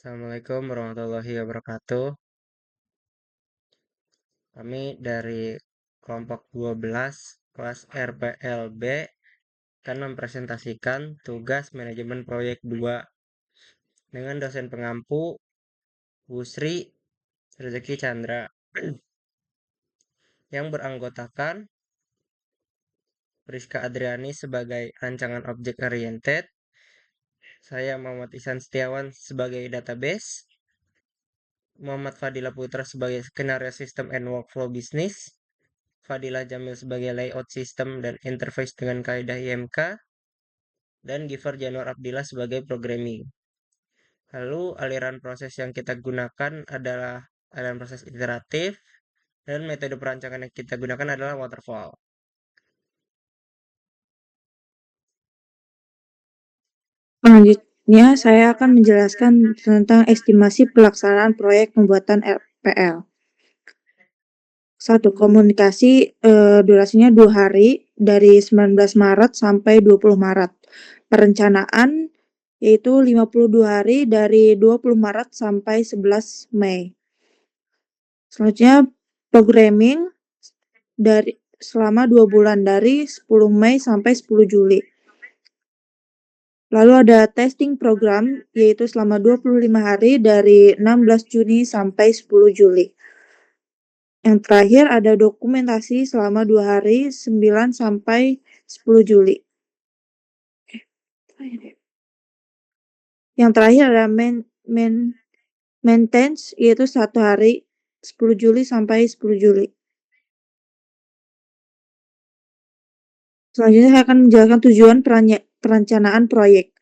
Assalamualaikum warahmatullahi wabarakatuh. Kami dari kelompok 12 kelas RPLB akan mempresentasikan tugas manajemen proyek 2 dengan dosen pengampu Bu Sri Rezeki Chandra yang beranggotakan Priska Adriani sebagai rancangan objek oriented, saya Muhammad Ihsan Setiawan sebagai database, Muhammad Fadila Putra sebagai skenario system and workflow business, Fadilah Jamil sebagai layout system dan interface dengan kaidah IMK, dan Giver Januar Abdillah sebagai programming. Lalu aliran proses yang kita gunakan adalah aliran proses iteratif, dan metode perancangan yang kita gunakan adalah waterfall. Selanjutnya, saya akan menjelaskan tentang estimasi pelaksanaan proyek pembuatan RPL. 1. Komunikasi durasinya 2 hari dari 19 Maret sampai 20 Maret. Perencanaan yaitu 52 hari dari 20 Maret sampai 11 Mei. Selanjutnya, programming dari selama 2 bulan dari 10 Mei sampai 10 Juli. Lalu ada testing program, yaitu selama 25 hari dari 16 Juni sampai 10 Juli. Yang terakhir ada dokumentasi selama 2 hari, 9 sampai 10 Juli. Yang terakhir ada maintenance, yaitu 1 hari, 10 Juli sampai 10 Juli. Selanjutnya saya akan menjelaskan tujuan perencanaan proyek.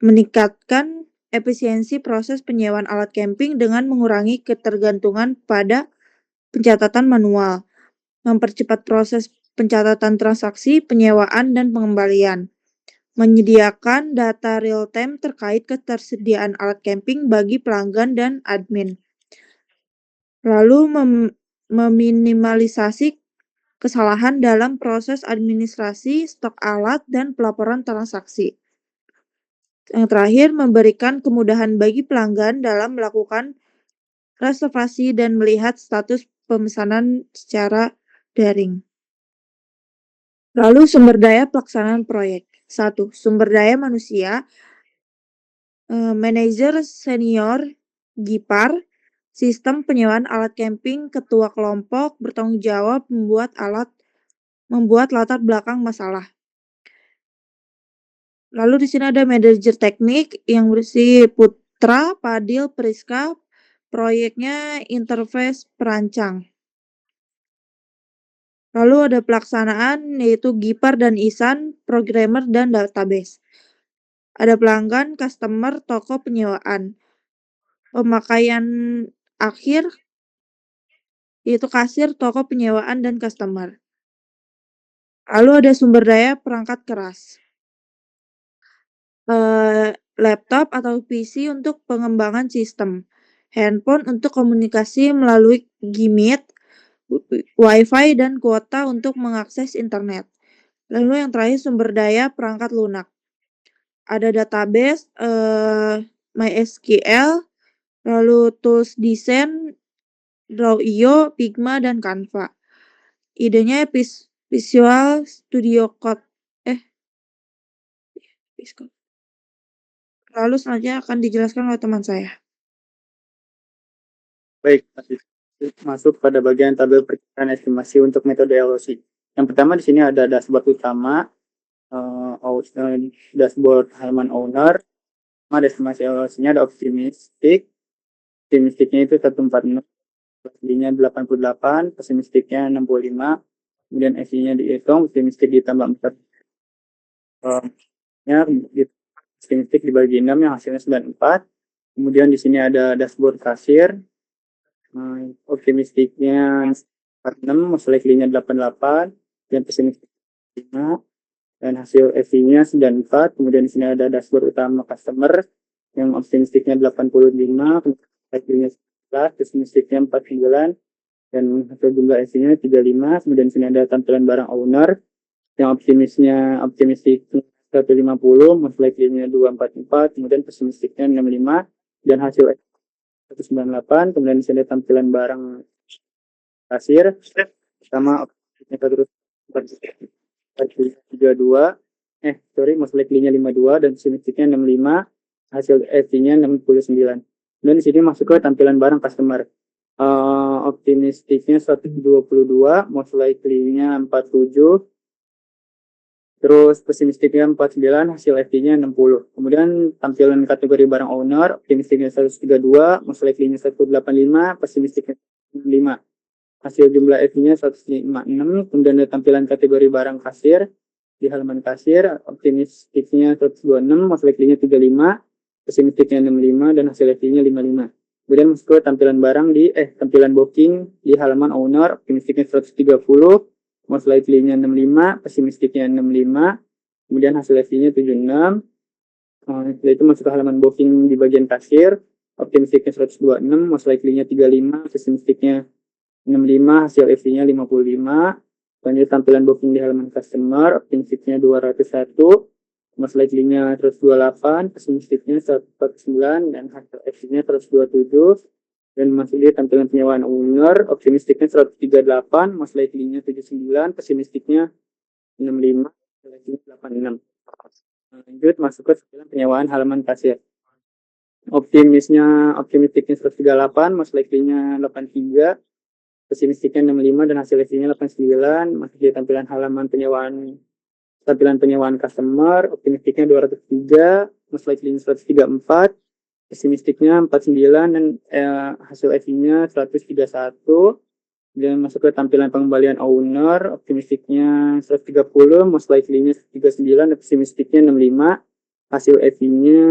Meningkatkan efisiensi proses penyewaan alat camping dengan mengurangi ketergantungan pada pencatatan manual, mempercepat proses pencatatan transaksi, penyewaan, dan pengembalian, menyediakan data real-time terkait ketersediaan alat camping bagi pelanggan dan admin, lalu meminimalisasi kesalahan dalam proses administrasi, stok alat, dan pelaporan transaksi. Yang terakhir, memberikan kemudahan bagi pelanggan dalam melakukan reservasi dan melihat status pemesanan secara daring. Lalu sumber daya pelaksanaan proyek. 1. Sumber daya manusia, manajer senior, GIPAR, sistem penyewaan alat camping, ketua kelompok, bertanggung jawab membuat latar belakang masalah. Lalu di sini ada manajer teknik yang berisi Putra, Padil, Priska, proyeknya interface perancang. Lalu ada pelaksanaan yaitu Gipar dan Ihsan, programmer dan database. Ada pelanggan, customer, toko penyewaan. Pemakaian akhir yaitu kasir, toko penyewaan, dan customer. Lalu ada sumber daya perangkat keras. Laptop atau PC untuk pengembangan sistem. Handphone untuk komunikasi melalui Gmeet, Wi-Fi, dan kuota untuk mengakses internet. Lalu yang terakhir sumber daya perangkat lunak. Ada database, MySQL, lalu tools desain, Draw.io, Figma, dan Canva. Idenya Visual Studio Code. Lalu selanjutnya akan dijelaskan oleh teman saya. Baik, masuk pada bagian tabel perkiraan estimasi untuk metode LOC. Yang pertama di sini ada dashboard utama, dashboard halaman owner. Ada estimasi LOC-nya ada optimistik. Optimistiknya itu 140, aslinya 88, pesimistiknya 65. Kemudian FI-nya dihitung, optimistik ditambah 4. Optimistik dibagi 6 yang hasilnya 94. Kemudian di sini ada dashboard kasir. Optimistiknya 46, most likely-nya 88, dan pesimistik 5, dan hasil FI-nya 94. Kemudian di sini ada dashboard utama customer yang optimistiknya 85, likely-nya 11, pesimistiknya 49, dan hasil jumlah FI-nya 35. Kemudian di sini ada tampilan barang owner yang optimistik 150, most likely-nya 244, kemudian pesimistiknya 65, dan hasil 198. Kemudian di sini tampilan barang kasir sama terus 32, most likely-nya 52 dan pesimistiknya 65, hasil FV-nya 69. Dan di sini masuk ke tampilan barang customer. Optimistiknya 122, most likely-nya 47, terus pesimistiknya 49, hasil FV-nya 60. Kemudian tampilan kategori barang owner, optimistiknya 132, most likely-nya 185, pesimistiknya 5. Hasil jumlah FV-nya 156. Kemudian ada tampilan kategori barang kasir. Di halaman kasir, optimistiknya 126, most likely-nya 35, pesimistiknya 65, dan hasil FV-nya 55. Kemudian masuk ke tampilan barang tampilan booking di halaman owner, optimistiknya 130, most likely-nya 65, pesimistiknya 65, kemudian hasil FV-nya 76. Setelah itu masuk ke halaman booking di bagian kasir, optimistiknya 126, most likely-nya 35, pesimistiknya 65, hasil FV-nya 55. Lanjut tampilan booking di halaman customer, optimistiknya 201, most likely-nya 128, pesimistiknya 149, dan hasil FV-nya 127. Dan masuk di tampilan penyewaan owner, optimistiknya 138, most likely-nya 79, pesimistiknya 65, hasil FV-nya 86. Lanjut masuk ke tampilan penyewaan halaman kasir. Optimistiknya 138, most likely-nya 83, pesimistiknya 65, dan hasil FV-nya 89. Masuk di tampilan halaman penyewaan customer, optimistiknya 203, most likely-nya 134, pesimistiknya 49, dan hasil FV-nya 131. Dan masuk ke tampilan pengembalian owner, optimistiknya 130, most likely-nya 39, dan pesimistiknya 65, hasil FV-nya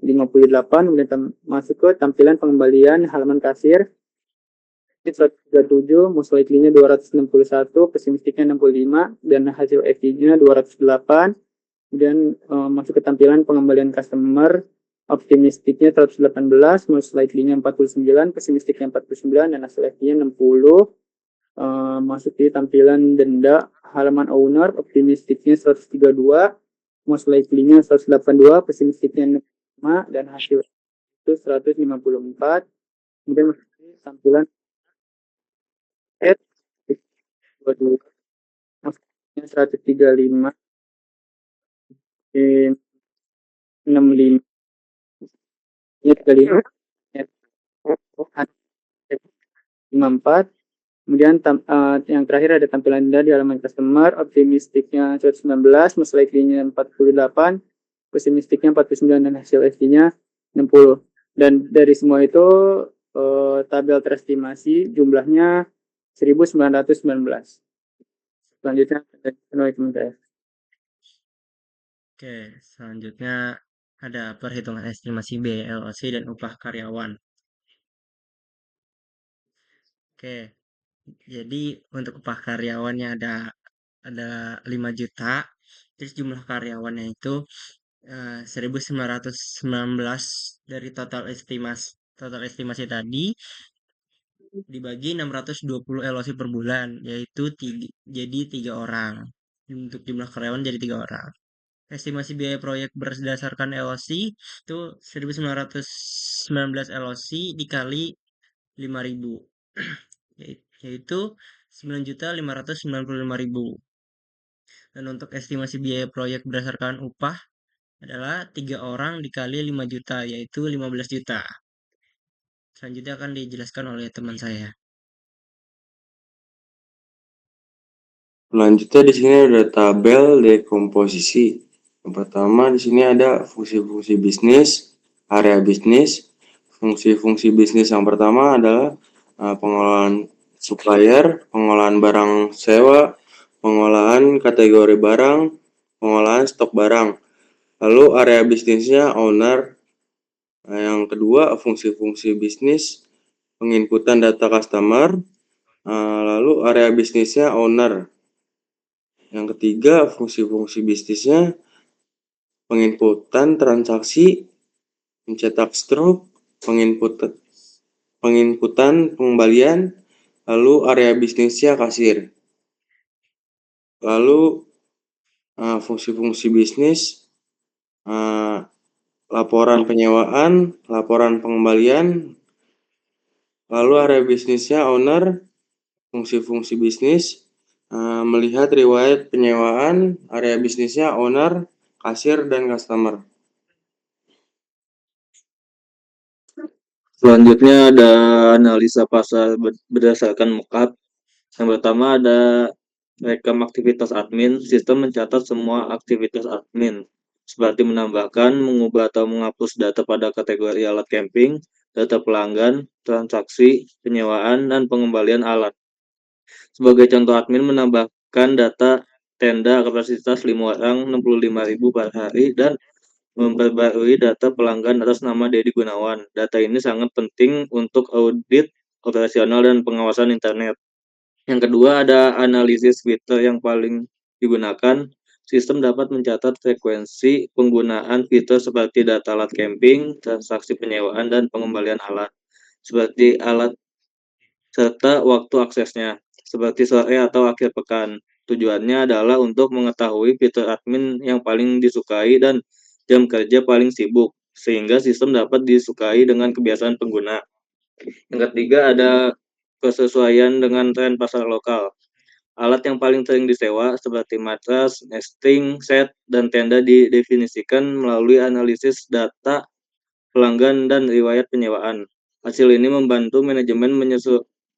58. Kemudian masuk ke tampilan pengembalian halaman kasir, 137, most likely-nya 261, pesimistiknya 65, dan hasil FV-nya 208. Kemudian masuk ke tampilan pengembalian customer, optimistiknya 118, most likely-nya 49, pesimistiknya 49, dan hasil FV-nya 60. Masuk di tampilan denda halaman owner, optimistiknya 132, most likely-nya 182, pesimistiknya 65, dan hasil itu 154. Kemudian masuk di tampilan 22, maksudnya 135, 65, 35, 54. Kemudian yang terakhir ada tampilan denda di halaman customer, optimistiknya 119, most likely-nya 48, pesimistiknya 49, dan hasil FV-nya 60. Dan dari semua itu tabel terestimasi jumlahnya 1919. Selanjutnya Oke, selanjutnya ada perhitungan estimasi biaya LOC dan upah karyawan. Oke, jadi untuk upah karyawannya ada 5 juta, terus jumlah karyawannya itu 1919 dari total estimasi tadi dibagi 620 LOC per bulan, yaitu jadi 3 orang. Untuk jumlah karyawan jadi 3 orang. Estimasi biaya proyek berdasarkan LOC itu 1919 LOC dikali 5.000, yaitu 9.595.000. Dan untuk estimasi biaya proyek berdasarkan upah adalah 3 orang dikali 5 juta, yaitu 15 juta. Selanjutnya akan dijelaskan oleh teman saya. Selanjutnya di sini ada tabel dekomposisi. Yang pertama di sini ada fungsi-fungsi bisnis, area bisnis. Fungsi-fungsi bisnis yang pertama adalah pengolahan supplier, pengolahan barang sewa, pengolahan kategori barang, pengolahan stok barang. Lalu area bisnisnya owner. Yang kedua fungsi-fungsi bisnis, penginputan data customer. Lalu area bisnisnya owner. Yang ketiga, fungsi-fungsi bisnisnya penginputan transaksi, mencetak struk, penginputan pengembalian, lalu area bisnisnya kasir. Lalu fungsi-fungsi bisnis laporan penyewaan, laporan pengembalian, lalu area bisnisnya owner, fungsi-fungsi bisnis, melihat riwayat penyewaan, area bisnisnya owner, kasir, dan customer. Selanjutnya ada analisa pasar berdasarkan mockup. Yang pertama ada rekam aktivitas admin. Sistem mencatat semua aktivitas admin, seperti menambahkan, mengubah atau menghapus data pada kategori alat camping, data pelanggan, transaksi, penyewaan, dan pengembalian alat. Sebagai contoh, admin menambahkan data tenda kapasitas 5 orang 65.000 per hari dan memperbarui data pelanggan atas nama Dedi Gunawan. Data ini sangat penting untuk audit operasional dan pengawasan internet. Yang kedua ada analisis fitur yang paling digunakan. Sistem dapat mencatat frekuensi penggunaan fitur seperti data alat camping, transaksi penyewaan, dan pengembalian alat, seperti alat serta waktu aksesnya, seperti sore atau akhir pekan. Tujuannya adalah untuk mengetahui fitur admin yang paling disukai dan jam kerja paling sibuk, sehingga sistem dapat disukai dengan kebiasaan pengguna. Yang ketiga ada kesesuaian dengan tren pasar lokal. Alat yang paling sering disewa seperti matras, nesting, set, dan tenda didefinisikan melalui analisis data pelanggan dan riwayat penyewaan. Hasil ini membantu manajemen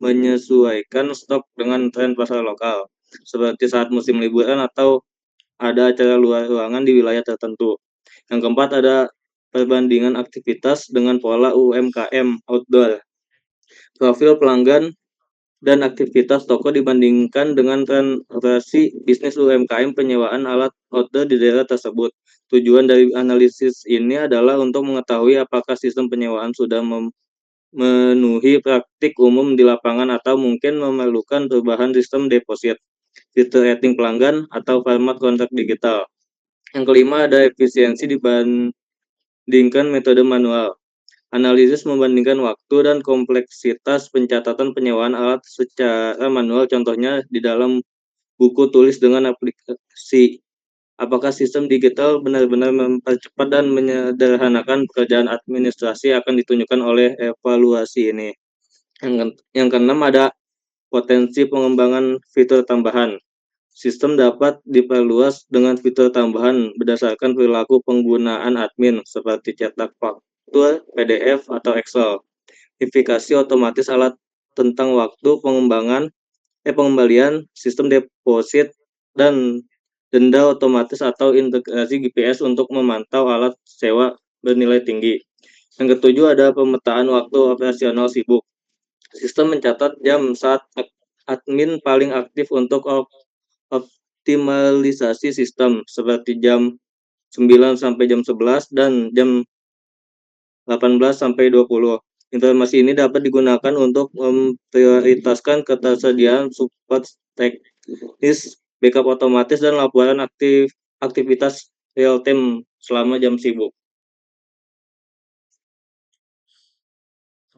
menyesuaikan stok dengan tren pasar lokal, seperti saat musim liburan atau ada acara luar ruangan di wilayah tertentu. Yang keempat ada perbandingan aktivitas dengan pola UMKM outdoor. Profil pelanggan dan aktivitas toko dibandingkan dengan tren operasi bisnis UMKM penyewaan alat outdoor di daerah tersebut. Tujuan dari analisis ini adalah untuk mengetahui apakah sistem penyewaan sudah memenuhi praktik umum di lapangan atau mungkin memerlukan perubahan sistem deposit, fitur rating pelanggan, atau format kontrak digital. Yang kelima ada efisiensi dibandingkan metode manual. Analisis membandingkan waktu dan kompleksitas pencatatan penyewaan alat secara manual, contohnya di dalam buku tulis dengan aplikasi. Apakah sistem digital benar-benar mempercepat dan menyederhanakan pekerjaan administrasi akan ditunjukkan oleh evaluasi ini. Yang keenam ada potensi pengembangan fitur tambahan. Sistem dapat diperluas dengan fitur tambahan berdasarkan perilaku penggunaan admin seperti cetak faktur, PDF, atau Excel. Verifikasi otomatis alat tentang waktu pengembalian, sistem deposit, dan denda otomatis atau integrasi GPS untuk memantau alat sewa bernilai tinggi. Yang ketujuh ada pemetaan waktu operasional sibuk. Sistem mencatat jam saat admin paling aktif untuk optimalisasi sistem, seperti jam 9 sampai jam 11 dan jam 18 sampai 20. Informasi ini dapat digunakan untuk memprioritaskan ketersediaan support teknis, backup otomatis, dan laporan aktivitas real time selama jam sibuk.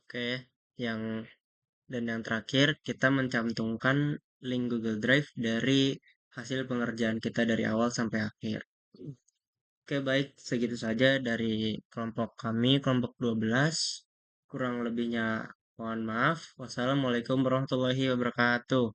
Oke, yang terakhir kita mencantumkan link Google Drive dari hasil pengerjaan kita dari awal sampai akhir. Oke, baik, segitu saja dari kelompok kami, kelompok 12. Kurang lebihnya mohon maaf. Wassalamualaikum warahmatullahi wabarakatuh.